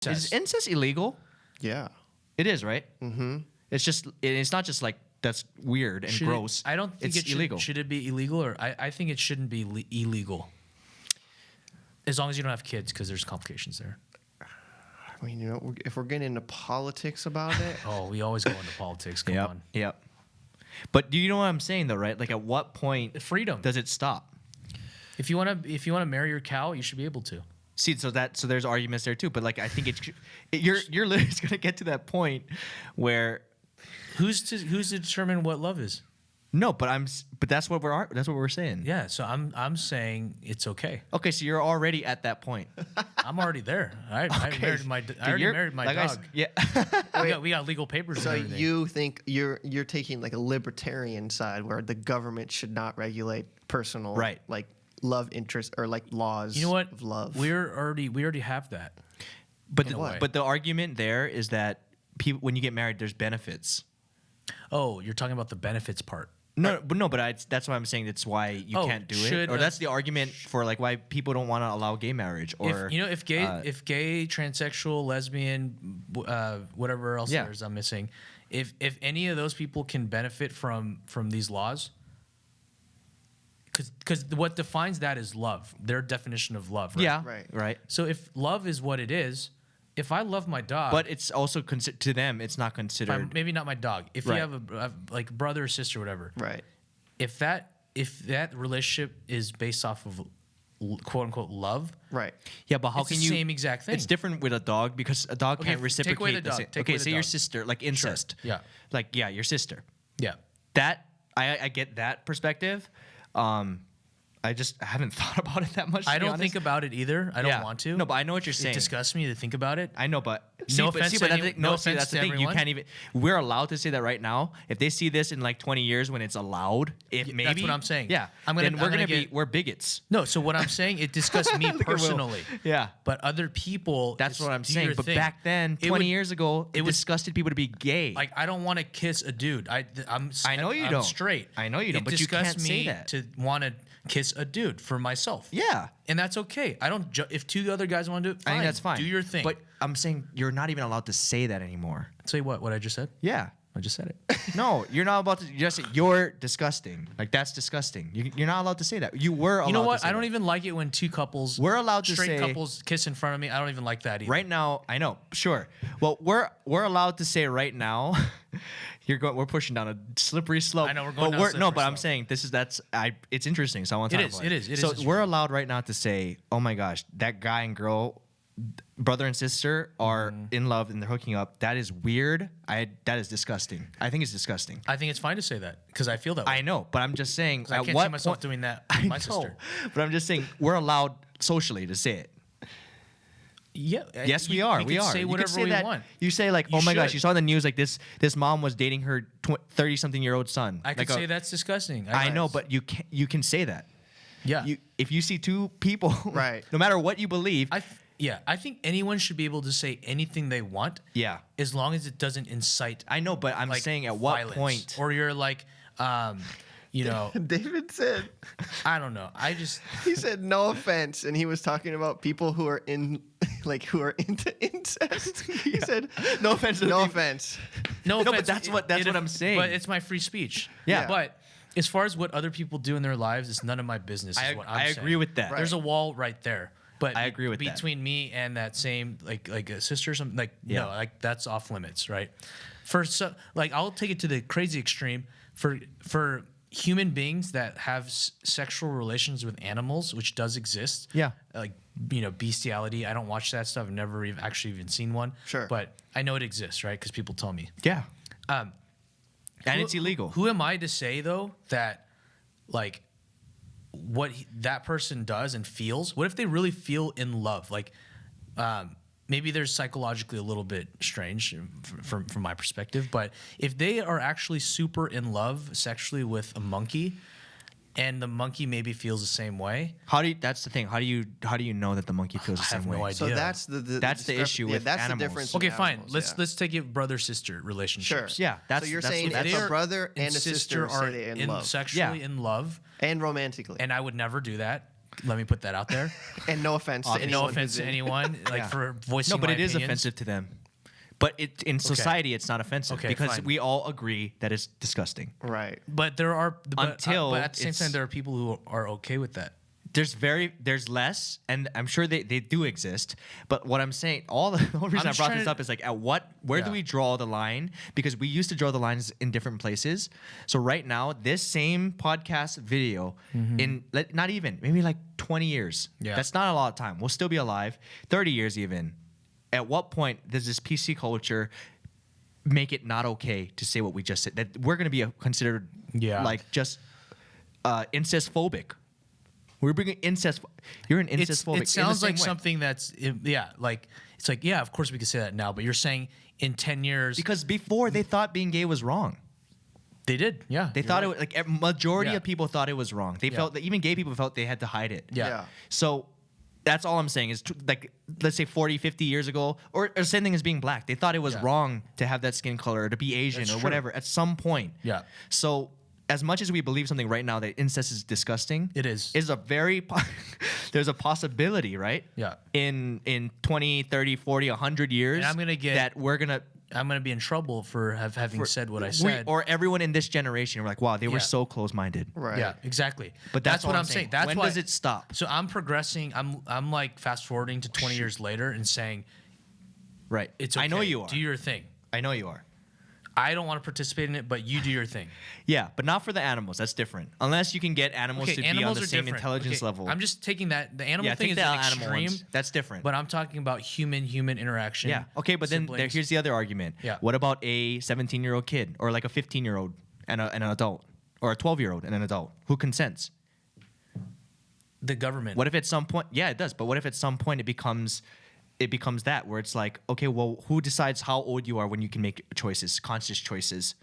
Is incest illegal? Yeah. It is, right? Mm-hmm. It's not just like that's weird and gross. I don't think it's illegal. Should it be illegal? Or I think it shouldn't be illegal. As long as you don't have kids, because there's complications there. I mean, you know, if we're getting into politics about it. Oh, we always go into politics. Come on. Yep. But do you know what I'm saying though, right? Like at what point freedom does it stop? If you want to marry your cow, you should be able to. See, so there's arguments there too. But like I think you're literally gonna get to that point where who's to determine what love is? No, but that's what we're saying. Yeah, so I'm saying it's okay. Okay, so you're already at that point. I'm already there. I already married my dog. Yeah. we got legal papers. So and everything. you think you're taking like a libertarian side where the government should not regulate personal like love interest or like laws. You know what? Of love. We already have that. But the argument there is that when you get married, there's benefits. Oh, you're talking about the benefits part. No, but that's why I'm saying that's why you can't do it. Or that's the argument for like why people don't want to allow gay marriage. Or if gay, transsexual, lesbian, whatever else there is I'm missing, if any of those people can benefit from these laws, because what defines that is love, their definition of love. Right? Yeah, right. So if love is what it is. If I love my dog, but it's also to them, it's not considered. Maybe not my dog. If you have a like brother or sister, or whatever. Right. If that relationship is based off of quote unquote love. Right. Yeah, but how it's can the you? same exact thing. It's different with a dog because a dog can't reciprocate. Take away the dog. Okay, say your sister, like incest. Sure. Yeah. Like your sister. Yeah. That I get that perspective. I just haven't thought about it that much. I don't think about it either. I don't want to. No, but I know what you're saying. It disgusts me to think about it. I know, but no offense to that's the thing. You can't even. We're allowed to say that right now. If they see this in like 20 years when it's allowed, maybe that's what I'm saying. Yeah, we're bigots. No, so what I'm saying, it disgusts me personally. Yeah, but other people. That's what I'm saying. But back then, 20 years ago, it disgusted people to be gay. Like I don't want to kiss a dude. I know you don't. Straight. I know you don't. But you can't say that. To want to kiss a dude for myself. Yeah. And that's okay. I don't if two other guys want to do it, fine. I think that's fine. Do your thing. But I'm saying you're not even allowed to say that anymore. Say what I just said? Yeah. I just said it. No, you're not about to just say you're disgusting. Like that's disgusting. You're not allowed to say that. You were allowed to say that. You know what? I don't even like it when two couples we're allowed to straight couples kiss in front of me. I don't even like that either. Right now, I know. Sure. Well, we're allowed to say right now we're pushing down a slippery slope. I know we're going down a slippery slope. But I'm saying it's interesting, so I want to talk about it. It is. So we're allowed right now to say, "Oh my gosh, that guy and girl, brother and sister are in love and they're hooking up. That is weird. That is disgusting. I think it's disgusting. I think it's fine to say that because I feel that way. I know, but I'm just saying I can't see myself doing that with my sister. But I'm just saying we're allowed socially to say it. Yeah. Yes, we are. We are. say whatever we want. You say like, oh my gosh, you saw the news like this mom was dating her 30-something-year-old son. I could say that's disgusting. I know, but you can say that. Yeah. If you see two people, right, no matter what you believe. I think anyone should be able to say anything they want. Yeah. As long as it doesn't incite. I know, but I'm saying at what point? Or you're like, you know. David said. I don't know. He said no offense, and he was talking about people who are who are into incest. He said no offense. No offense. No offense. But that's what I'm saying. But it's my free speech. Yeah. But as far as what other people do in their lives, it's none of my business. I agree with that. Right. There's a wall right there. But I agree with between me and that same like a sister or something no, like that's off limits, right? I'll take it to the crazy extreme for human beings that have sexual relations with animals, which does exist. Yeah. Like bestiality. I don't watch that stuff. I've never actually even seen one. Sure. But I know it exists, right? Because people tell me. Yeah. And it's illegal. Who am I to say though that like what that person does and feels? What if they really feel in love? Like, maybe they're psychologically a little bit strange from my perspective, but if they are actually super in love sexually with a monkey, and the monkey maybe feels the same way. That's the thing. How do you know that the monkey feels the same way? I have no idea. So that's the issue with that's animals. The difference. Okay, fine. Animals, let's take it brother-sister relationships. Sure. Yeah. So you're saying if a brother and a sister are in love, sexually in love, and romantically, and I would never do that Let me put that out there. And no offense to And anyone. no offense to anyone, like for voicing. No, but my it is opinions. offensive to them. But in society, it's not offensive because fine. we all agree that it's disgusting. Right. But there are but at the same it's- time, there are people who are okay with that. There's less, and I'm sure they do exist. But what I'm saying, the whole reason I just brought trying this to- up is like, where do Yeah. we draw the line? Because we used to draw the lines in different places. So right now, this same podcast video not even maybe like 20 years. Yeah. That's not a lot of time. We'll still be alive. 30 years even. At what point does this PC culture make it not okay to say what we just said? That we're going to be considered like just incest phobic. We're bringing incest. You're an incest phobic. It sounds like something that's like it's like of course we could say that now, but you're saying in 10 years because before they thought being gay was wrong. they did, They thought it was like majority Yeah. of people thought it was wrong. They felt that even gay people felt they had to hide it. Yeah. So that's all I'm saying is like let's say 40, 50 years ago, or same thing as being black. They thought it was wrong to have that skin color, or to be Asian, That's or true. whatever at some point. Yeah. So as much as we believe something right now that incest is disgusting, It is. a very there's a possibility, right? Yeah. In 20, 30, 40, 100 years, And I'm gonna get- that we're gonna I'm gonna be in trouble for having said what I said. or everyone in this generation, we're like, wow, they were Yeah. so close-minded. Right. Yeah, exactly. But that's all what I'm saying. That's when why, does it stop? So I'm progressing. I'm like fast forwarding to 20 years later and saying Right. it's okay. I know you are. Do your thing. I know you are. I don't want to participate in it, but you do your thing. Yeah, but not for the animals. That's different. Unless you can get animals to be on the same intelligence level. I'm just taking that. The animal yeah, thing take is the an animal extreme, ones. That's different. but I'm talking about human interaction. yeah. Okay, but then siblings. here's the other argument. Yeah. What about a 17-year-old kid or like a 15-year-old and an adult, or a 12-year-old and an adult who consents? The government. What if at some point? Yeah, it does. But what if at some point it becomes that where it's like, okay, well, who decides how old you are when you can make choices, conscious choices?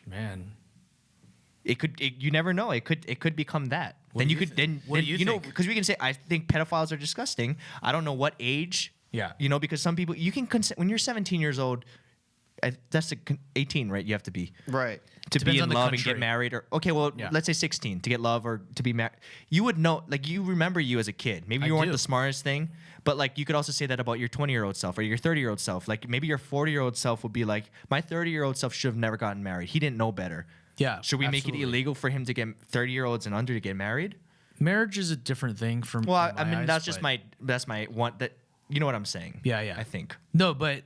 Man. You never know. It could become that. What Then do you you could think? What do you know, think? because we can say I think pedophiles are disgusting. I don't know what age. Yeah. You know, because some people you can consent when you're 17 years old. That's 18, right? You have to be Right. to Depends be on in the love and country. get married, or okay, well, Yeah. let's say 16 to get love or to be married. You would know, like you remember you as a kid. Maybe I you weren't do. the smartest thing, but like you could also say that about your 20-year-old self or your 30-year-old self. Like maybe your 40-year-old self would be like, my 30-year-old self should have never gotten married. He didn't know better. Yeah. Should we make it absolutely. illegal for him to get 30-year-olds and under to get married? Marriage is a different thing from. Well, in I my mean, eyes, that's just but- that's my one. That you know what I'm saying? Yeah. I think. No, but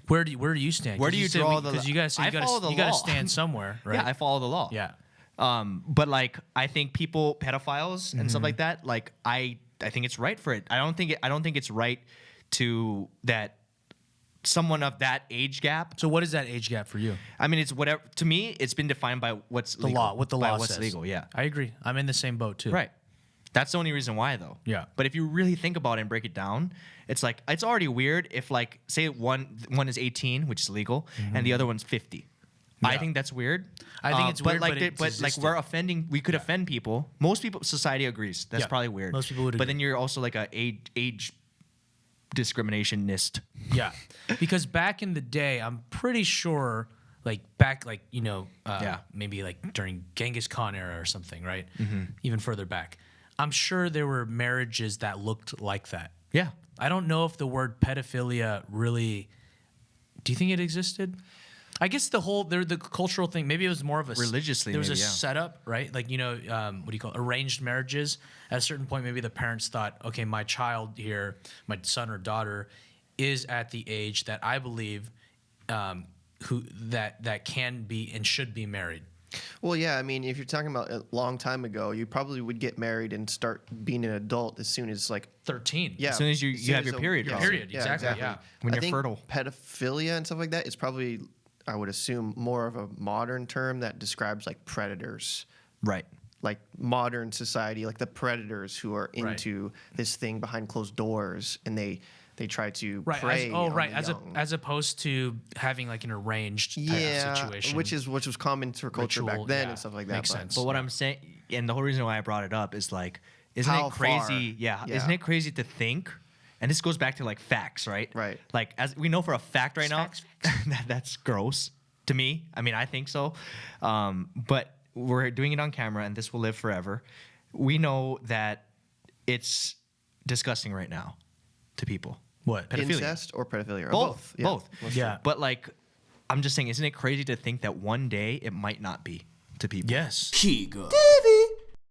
where do you stand? Where do you draw the Because you guys I follow the you got to law. stand somewhere, right? Yeah, I follow the law. Yeah. But like I think pedophiles and stuff like that, like I think it's right for it. I don't think it's right to that someone of that age gap. So what is that age gap for you? I mean, it's whatever. To me, it's been defined by what's The legal, law, what the by law what's says. legal. Yeah, I agree. I'm in the same boat too. right. That's the only reason why, though. Yeah. But if you really think about it and break it down, it's like it's already weird if like say one is 18, which is legal, and the other one's 50. I Yeah. think that's weird. I think it's weird, but it's like existing. we're offending. We could offend people. Most people, society agrees. That's Yeah. probably weird. Most people would But agree. then you're also like a age discriminationist. Yeah. Because back in the day, I'm pretty sure, maybe like during Genghis Khan era or something, right? Even further back, I'm sure there were marriages that looked like that. Yeah. I don't know if the word pedophilia really. Do you think it existed? I guess the cultural thing. Maybe it was more of a Religiously, There was maybe, a yeah. setup, right? Like what do you call it? Arranged marriages. At a certain point, maybe the parents thought, okay, my child here, my son or daughter, is at the age that I believe that can be and should be married. Well, yeah. I mean, if you're talking about a long time ago, you probably would get married and start being an adult as soon as like 13. yeah. As soon as you soon have as your period. Your probably. period, exactly, yeah. When I you're think fertile. pedophilia and stuff like that is probably, I would assume, more of a modern term that describes like predators. Right. Like modern society, like the predators who are Right. into this thing behind closed doors, and they try to Right. prey on the young. As opposed to having like an arranged type of situation. which was common for culture Ritual, back then yeah, and stuff like that. makes but- sense. But what I'm saying, and the whole reason why I brought it up is like, isn't How it crazy? far? Yeah, Yeah. isn't it crazy to think? And this goes back to like facts, right? Right. Like as we know for a fact right now, Facts. that's gross to me. I mean, I think so. But we're doing it on camera, and this will live forever. We know that it's disgusting right now to people. What? Pedophilia. Incest or pedophilia? Or Both. Yeah. Both. Yeah. But like, I'm just saying, isn't it crazy to think that one day it might not be to people? Yes. HigaTV.